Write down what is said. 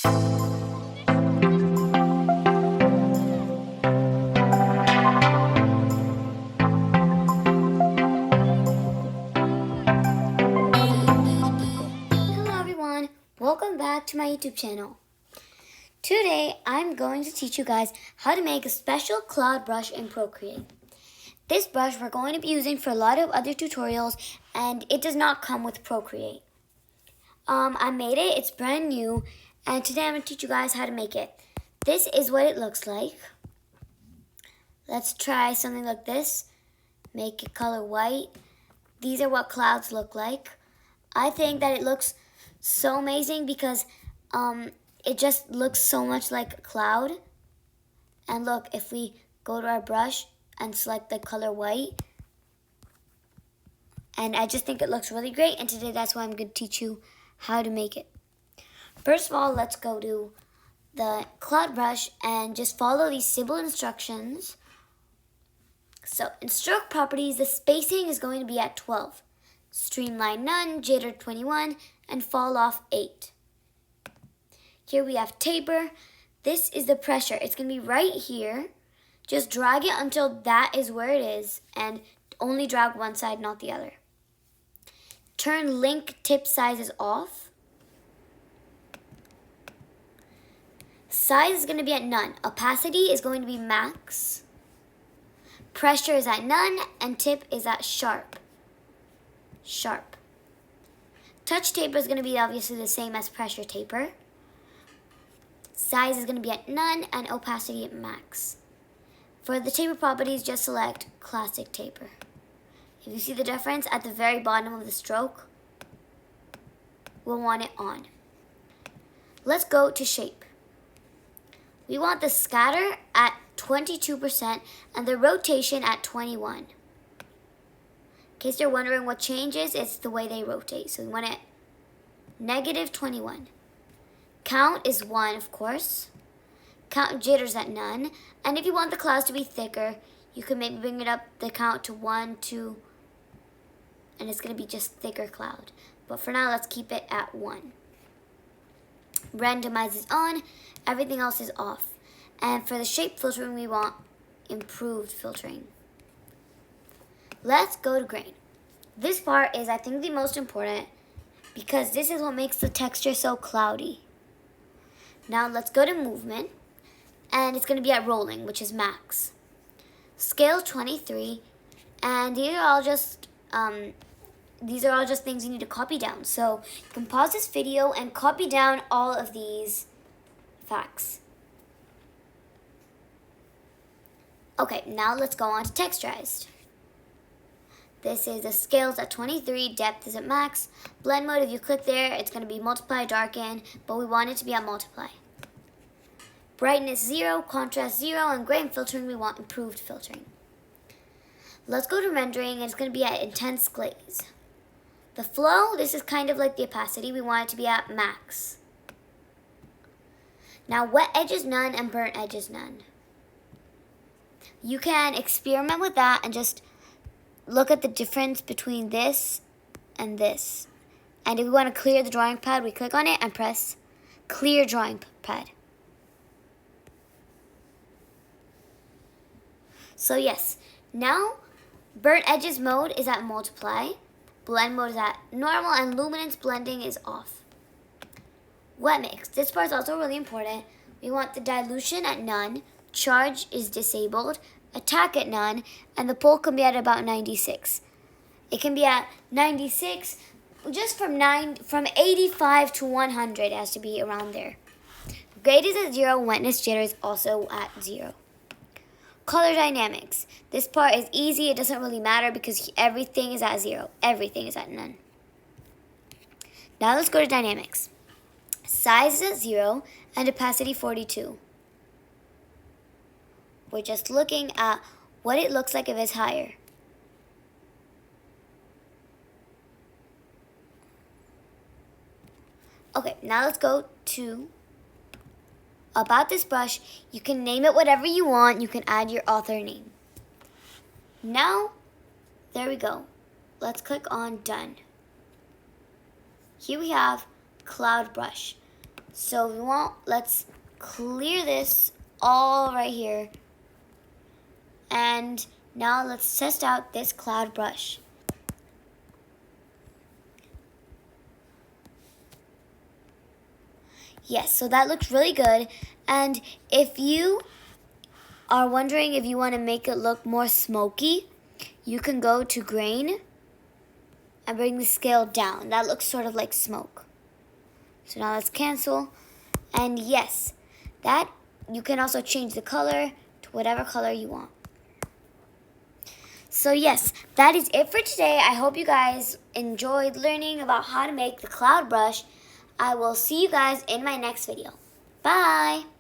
Welcome back to my YouTube channel. Today I'm going to teach you guys how to make a special cloud brush in Procreate. This brush we're going to be using for a lot of other tutorials, and it does not come with Procreate. I made it, it's brand new, and today I'm going to teach you guys how to make it. This is what it looks like. Let's try something like this. Make it color white. These are what clouds look like. I think that it looks so amazing because it just looks so much like a cloud. And look, if we go to our brush and select the color white, and I just think it looks really great, and today that's why I'm going to teach you how to make it. First of all, let's go to the cloud brush and just follow these simple instructions. So in stroke properties, the spacing is going to be at 12. Streamline none, jitter 21, and fall off 8. Here we have taper. This is the pressure. It's going to be right here. Just drag it until that is where it is, and only drag one side, not the other. Turn link tip sizes off. Size is going to be at none. Opacity is going to be max. Pressure is at none, and tip is at sharp. Touch taper is going to be obviously the same as pressure taper. Size is going to be at none, and opacity at max. For the taper properties, just select classic taper. If you see the difference at the very bottom of the stroke, we'll want it on. Let's go to shape. We want the scatter at 22% and the rotation at 21. In case you're wondering what changes, it's the way they rotate. So we want it negative 21. Count is 1, of course. Count jitters at none. And if you want the clouds to be thicker, you can maybe bring it up the count to 1, 2, and it's going to be just thicker cloud. But for now, let's keep it at 1. Randomize is on. Everything else is off. And for the shape filtering, we want improved filtering. Let's go to grain. This part is, I think, the most important because this is what makes the texture so cloudy. Now let's go to movement, and it's going to be at rolling, which is max. Scale 23, and these are all just things you need to copy down. So you can pause this video and copy down all of these facts. Okay, now let's go on to texturized. This is the scales at 23, depth is at max. Blend mode, if you click there, it's going to be multiply, darken, but we want it to be at multiply. Brightness 0, contrast 0, and grain filtering, we want improved filtering. Let's go to rendering, and it's going to be at intense glaze. The flow, this is kind of like the opacity, we want it to be at max. Now wet edges none and burnt edges none. You can experiment with that and just look at the difference between this and this. And if we want to clear the drawing pad, we click on it and press clear drawing pad. So yes, now burnt edges mode is at multiply, blend mode is at normal, and luminance blending is off. Wet mix, this part is also really important. We want the dilution at none, charge is disabled, attack at none, and the pull can be at about 96. It can be at 96, just from 85 to 100, it has to be around there. Grade is at 0, wetness jitter is also at 0. Color dynamics. This part is easy, it doesn't really matter because everything is at 0. Everything is at none. Now let's go to dynamics. Size is at 0 and opacity 42. We're just looking at what it looks like if it's higher. Okay, now let's go to about this brush. You can name it whatever you want. You can add your author name. Now, there we go. Let's click on done. Here we have cloud brush. So if you want, let's clear this all right here. And now let's test out this cloud brush. Yes, so that looks really good. And if you are wondering if you want to make it look more smoky, you can go to grain and bring the scale down. That looks sort of like smoke. So now let's cancel. And yes, that you can also change the color to whatever color you want. So yes, that is it for today. I hope you guys enjoyed learning about how to make the cloud brush. I will see you guys in my next video. Bye!